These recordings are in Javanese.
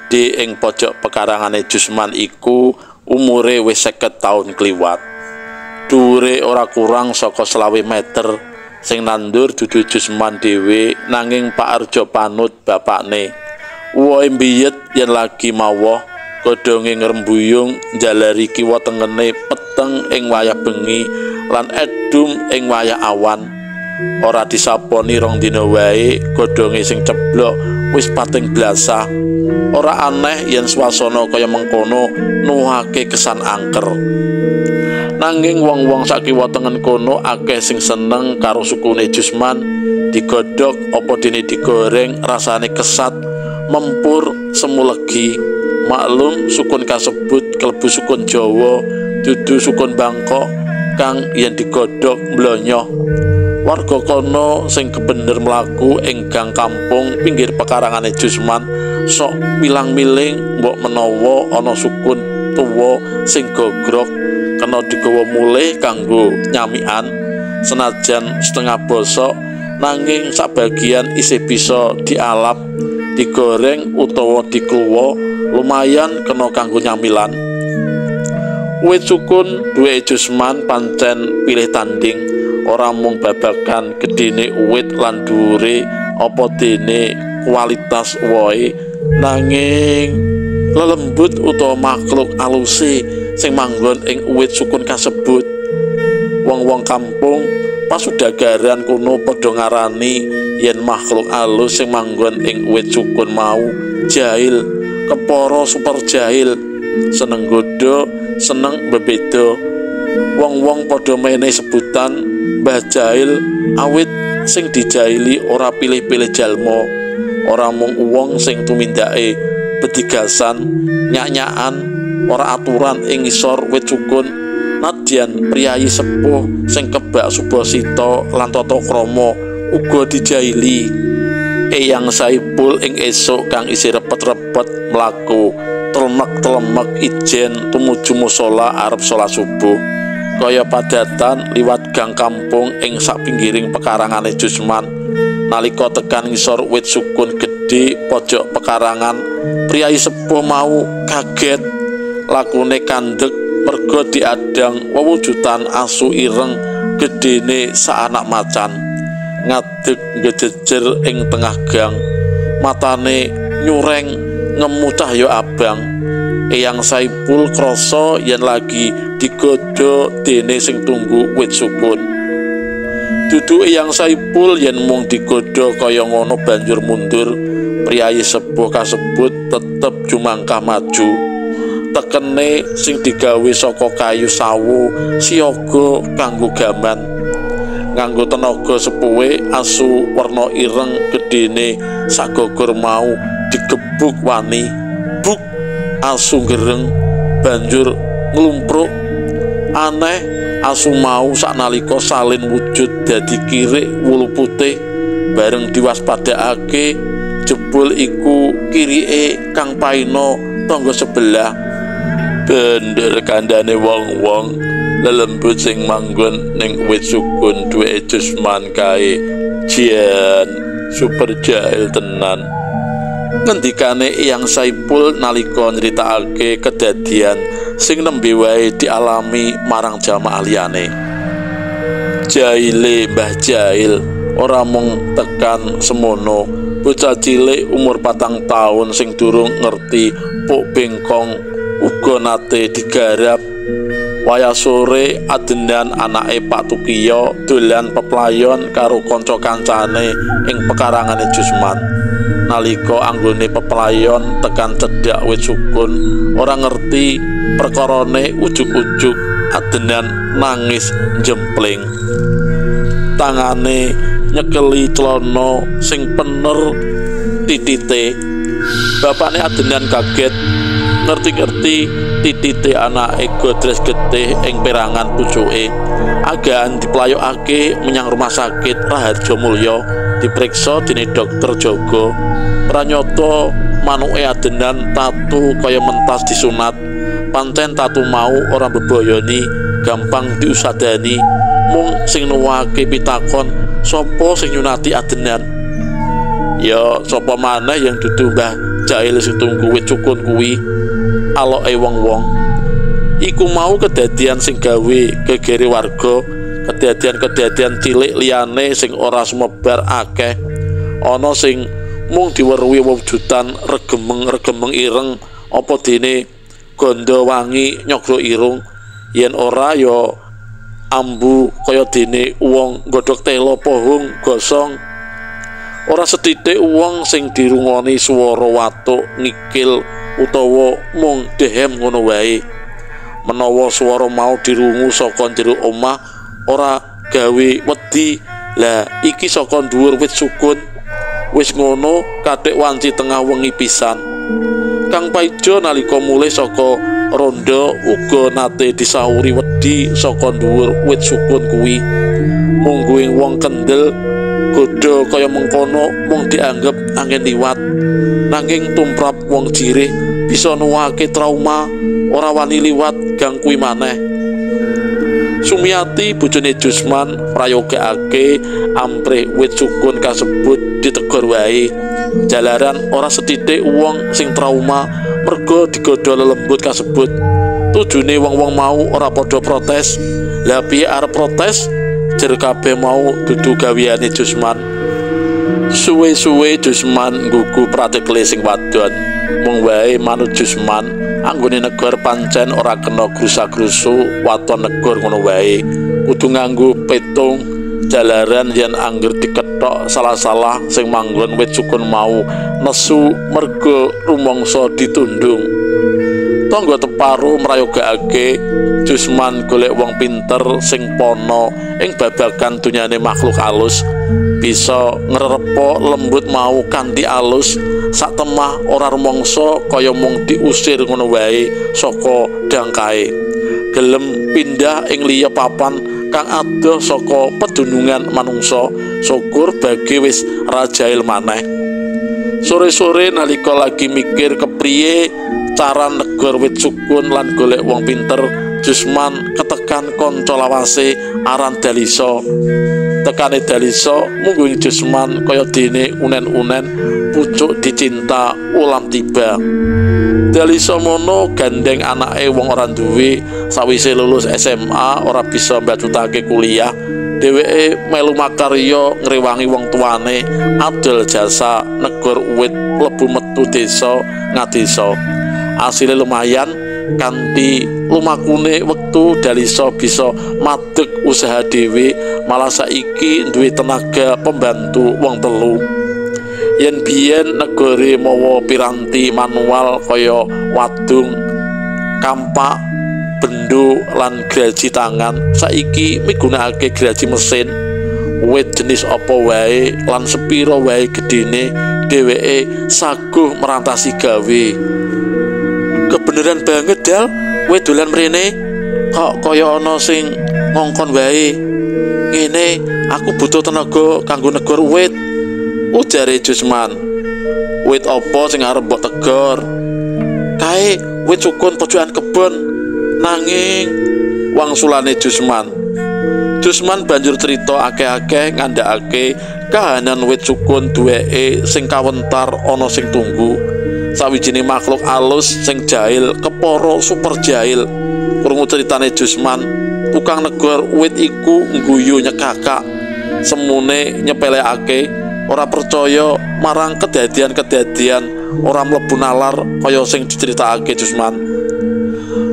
gedhe ing pojok pekarangane Jusman iku umure wis 50 taun kliwat. Dhuwure ora kurang saka 20 meter. Sing nandur dudu Jusman dhewe nanging Pak Arjo Panut bapakne. Uwohe mbiyet yen lagi mawoh godhonge ngrembuyung njalari kiwa tengene peteng ing wayah bengi lan edum ing wayah awan. Ora disaponi 2 dina wae godhonge sing ceblok wis pating blasah. Ora aneh yen swasana kaya mengkono nuwuhake kesan angker. Nanging wong-wong sak kiwa tengen kono akeh sing seneng karo sukune Jusman. Digodhog apa dene digoreng rasane kesat, mempur, semu legi. Maklum sukun kasebut klebu sukun Jawa, dudu sukun Bangkok kang yen digodhog mlonyoh. Warga kono sing kebener mlaku ing gang kampung pinggir pekarangane Jusman sok milang-miling mbok menawa ana sukun tuwa sing gogrok kena digawa mulih kanggo nyamikan. Senajan setengah bosok nanging sabagian isih bisa dialap, digoreng utawa dikluwa, lumayan kena kanggo nyamilan. Wit sukun duwe Jusman pancen pilih tanding. Ora mung babagan gedene uwit lan dhuwure apa dene kualitas wohe, nanging lelembut utawa makhluk aluse sing manggon ing uwit sukun kasebut. Wong-wong kampung pasudagaran kuno padha ngarani yen makhluk alus sing manggon ing uwit sukun mau jahil, kepara super jahil, seneng godho, seneng bebeda. Wong-wong padha menehi sebutan Mbah Jahil awit sing dijahili ora pilih-pilih jalma. Ora mung wong sing tumindake bedigasan, nyak-nyakan, ora aturan ing ngisor wit sukun. Nadyan priyayi sepuh sing kebak Subasita lan tata krama uga dijahili. Eyang Saipul ing esuk kang isih repet-repet mlaku telemek-telemek ijen tumuju musala arep salat subuh. Kaya padatan liwat gang kampung ing sak pinggiring pekarangane Jusman. Nalika tekan ngisor wit sukun gedhe pojok pekarangan, priyayi sepuh mau kaget. Lakune kandhek merga diadang wewujudan asu ireng gedene sak anak macan. Ngadeg ngejejer ing tengah gang, matane nyureng ngemu cahya abang. Eyang Saipul krasa yen lagi digodho dene sing tunggu wit sukun. Dudu Eyang Saipul yen mung digodho kaya ngono banjur mundur. Priyayi sepuh kasebut tetep jumangkah maju. Tekene sing digawe saka kayu sawu siaga kanggo gaman. Nganggo tenaga sepuhe asu werna ireng gedene sagogor mau digebuk wani. Buk, asu gereng banjur nglumpruk. Aneh, asu mau saknalika salin wujud dadi kirik wulu putih. Bareng diwaspadakake jebul iku kirike Kang Paina tangga sebelah. Bener kandhane wong-wong lelembut sing manggon ning wit sukun duwe Jusman kae jian super jahil tenan. Ngendikane Eyang Saipul nalika nyritakake kedadian sing nembe wae dialami marang jamaah liyane. Jahile Mbah Jahil ora mung tekan semono, bocah cilik umur 4 taun sing durung ngerti puk bengkong uga nate digarap. Wayah sore adenan anake Pak Tukiyo dolan peplayon karo kanca-kancane ing pekarangane Jusman. Nalika anggone peplayon tekan cedhak wit sukun, ora ngerti perkarane ujug-ujug adenan nangis njempling. Tangane nyekeli celana sing pener titite. Bapakne adenan kaget ngerti-ngerti titite anake godres getih ing perangan pucuke. Agan diplayokake menyang rumah sakit Raharjo Mulya dipriksa dening dokter jaga. Pranyata manuke adenan tatu kaya mentas disunat. Pancen tatu mau ora bebayani, gampang diusadani. Mung sing nuwuhake pitakon, sapa sing nyunati adenan? Ya sapa maneh yang dudu Mbah Jail sing tunggu wit cukun kuwi aloke wong-wong. Iku mau kedadian sing gawe gegere warga, kedadian-kedadian cilik liyane sing ora sumebar akeh. Ana sing mung diweruhi wujudan regemeng-regemeng ireng apa dene gondo wangi nyogro irung. Yen ora ya ambu kaya dene wong nggodhog telo pohong gosong. Ora sethithik wong sing dirungoni swara watuk ngikil utawa mung dehem ngono wae. Menawa swara mau dirungu saka jero omah ora gawe wedi. Lah iki saka dhuwur wit sukun. Wis ngono kathik wanci tengah wengi pisan. Kang Paijo nalika mulih saka ronda uga nate disauri wedi saka dhuwur wit sukun kuwi. Mungguing wong kendel godho kaya mengkono mung dianggep angin liwat, nanging tumrap wong jirih bisa nuwuhake trauma ora wani liwat gang kuwi maneh. Sumiati bojone Jusman prayogakake amprih wit sukun kasebut ditegur wae. Jalaran ora sethithik wong sing trauma merga digodha lelembut kasebut. Tujune wong-wong mau ora padha protes. Lah piye arep protes? Jer kabeh mau dudu gaweane Jusman. Suwe-suwe Jusman nggugu pratekle sing wadon. Mung wae manut Jusman anggone negor pancen ora kena grusak-grusu waton negor ngono wae. Kudu nganggo petung. Jalaran yen angger dikethok salah-salah sing manggon wit sukun mau nesu merga rumangsa ditundung. Tangga teparu mrayogakake Jusman golek wong pinter sing pono ing babagan dunyane makhluk alus, bisa ngrerepa lembut mau kanthi alus sak temah ora rumangsa kaya mung diusir ngono wae saka dangkae. Gelem pindah ing liya papan kang adoh saka pedunungan manungsa, syukur bagi wis rajail maneh. Sore-sore nalika lagi mikir kepriye cara negor wit sukun lan golek wong pinter, Jusman ketekan kanca lawase aran Dalisa. Tekane Dalisa mungguing Jusman kaya dene unen-unen pucuk dicinta ulam tiba. Dalisa mono gandeng anake wong ora duwe, sawise lulus SMA ora bisa mbatutake kuliah. Dheweke melu makarya ngrewangi wong tuane adol jasa negor wit mlebu metu desa ngadesa. Asile lumayan, kanthi lumakune wektu Dalisa bisa madeg usaha dhewe, malah saiki duwe tenaga pembantu wong telu. Yen biyen negore mawa piranti manual kaya wadung, kampak, bendo lan geraji tangan, saiki migunakake geraji mesin. Wit jenis apa wae lan sepiro wae gedene dheweke saguh merantasi gawe. Kebeneran banget Dal, kowe dolan mrene kok kaya ana sing ngongkon wae. Ngene, aku butuh tenaga kanggo negor wit, ujare Jusman. Wit apa sing arep mbok tegor? Kae wit sukun pojokan kebon. Nanging wangsulane Jusman. Jusman banjur cerita akeh-akeh ngandhakake kahanan wit sukun duweke sing kawentar ana sing tunggu. Sawijine makhluk alus sing jahil kepara super jahil. Krungu ceritane Jusman, tukang negor wit iku ngguyu nyekakak, semune nyepelekake, ora percaya marang kedadian-kedadian ora mlebu nalar kaya sing diceritakake Jusman.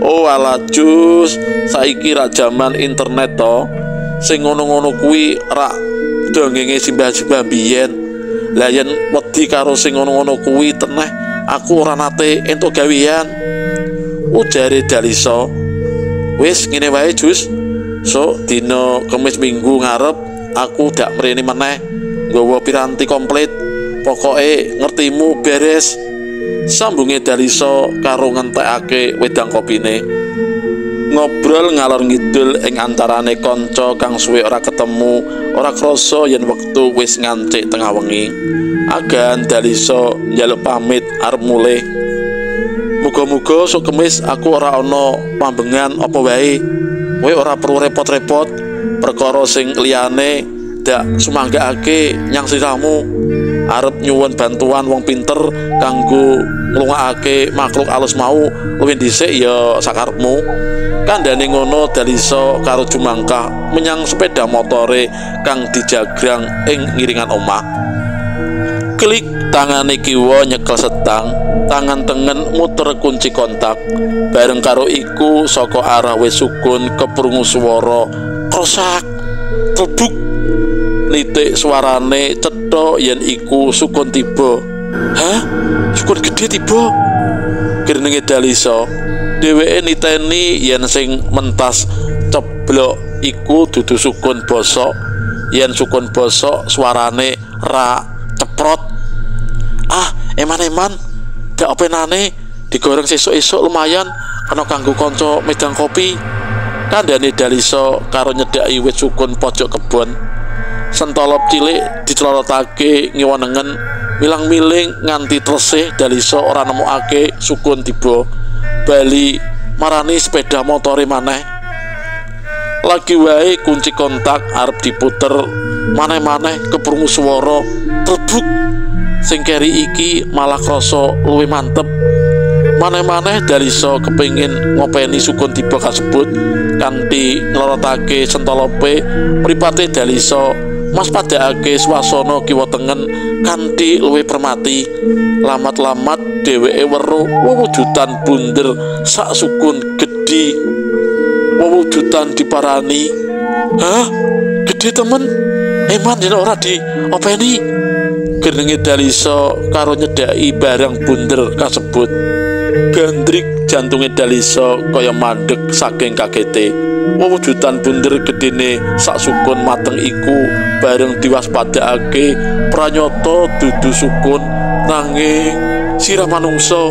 Oh ala Jus, saiki rak jaman internet to, sing ngono-ngono kuwi rak dongenge simbah-simbah biyen. Lah yen wedi karo sing ngono-ngono kuwi teneh aku ora nate entuk gawean, ujare Dalisa. Wis ngene wae Jus, sok dina Kemis Minggu ngarep aku dak mrene meneh nggawa piranti komplit, pokoke ngertimu beres. Sambunge Dalisa karo ngentekake wedang kopine. Ngobrol ngalor ngidul ing antarane kanca kang suwe ora ketemu, ora krasa yen wektu wis ngancik tengah wengi. Agan Dalisa njaluk pamit arep mulih. Muga-muga sok Kemis aku ora ana pambengan apa wae. Kowe ora perlu repot-repot perkara sing liyane dak sumanggakake nyang sliramu. arep nyuwun bantuan wong pinter kanggo nglungakake makhluk alus mau luwih dhisik ya sakarepmu. Kandhane ngono Dalisa karo jumangkah menyang sepeda motore kang dijagrang ing ngiringan omah. Klik, tangane kiwa nyekel setang, tangan tengen muter kunci kontak. Bareng karo iku saka arah wis sukun keprungu swara krosak trubuk. Nitik suarane cetha yen iku sukun tiba. Hah? Sukun gedhe tiba? Grenenge Dalisa. Dheweke niteni yen sing mentas ceblok iku dudu sukun basa. Yen sukun basa suarane ra ceprot. Ah, eman-eman gak openane digoreng sesuk-esuk lumayan ana kanggo kanca medang kopi. Kandhane Dalisa karo nyedhaki wit sukun pojok kebon. Sentolop cilik dicelotake ngiwanengen, milang-miling nganti tresih Dalisa ora nemokake sukun tiba. Bali marani sepeda motore maneh. Lagi wae kunci kontak arep diputer, maneh-maneh keprungu swara trebuk. Sing keri iki malah krasa luwih mantep. Maneh-maneh Dalisa kepengin ngopeni sukun tiba kasebut kanthi nglorotake sentolope. Mripate Dalisa mas padakake swasana kiwa tengen kanthi luwih permati. Lamat-lamat dheweke weruh wewujudan bunder sak sukun gedhi. Wewujudan diparani. Hah? Gedhe temen? Eman yen ora diopeni. Grenenge Dalisa karo nyedhaki barang bunder kasebut. Gandrik jantunge Dalisa kaya mandeg saking kagete. Wewujudan bunder gedene sak sukun mateng iku bareng diwaspadakake pranyata dudu sukun nanging sirah manungsa.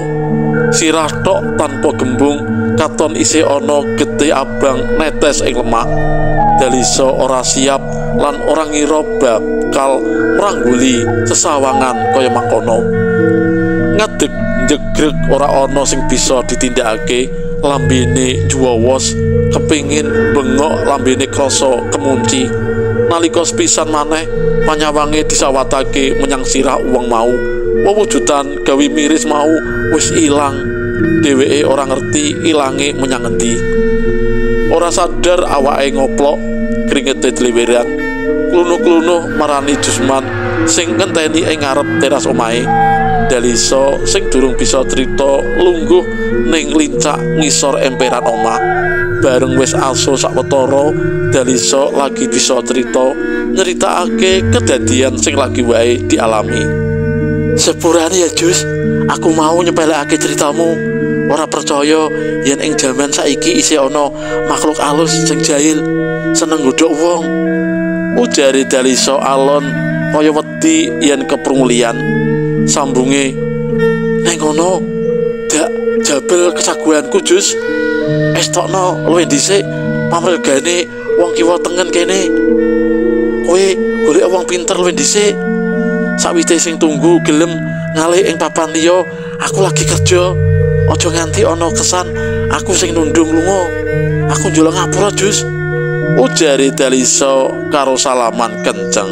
Sirah tok tanpa gembung, katon isih ana getih abang netes ing lemak. Dalisa ora siap lan ora ngira bakal ngrangguli sesawangan kaya mangkono. Ngadeg njegreg ora ana sing bisa ditindakake. Lambene juwawos kepingin bengok, lambene krasa kemunci. Nalika sepisan maneh panyawange disawatake menyang sirah wong mau, wewujudan gawe miris mau wis ilang. Dheweke ora ngerti ilange menyang endi. Ora sadar awake ngoplok, kringete dliweran. Klunuh-klunuh marani Jusman sing ngenteni ing ngarep teras omahe. Dalisa sing durung bisa crita lungguh ning lincak ngisor emperan omah. Bareng wis aso sawetara, Dalisa lagi bisa crita nyeritakake kedadian sing lagi wae dialami. Sepurane ya Jus, aku mau nyepelekake ceritamu. Ora percaya yen ing jaman saiki isih ana makhluk alus sing jahil seneng godhok wong. Ujare Dalisa alon kaya wedi yen keprungu liyan. Sambunge, "Neng ngono, dak jabel kesaguhanku Jus. Estokno luwih dhisik pamregane wong kiwa tengen kene. Kowe golek wong pinter luwih dhisik. Sawise sing tunggu gelem ngalih ing papan liya, aku lagi kerja. Aja nganti ana kesan aku sing nundung lunga. Aku njolo ngapura Jus." Ujare Dalisa karo salaman kenceng.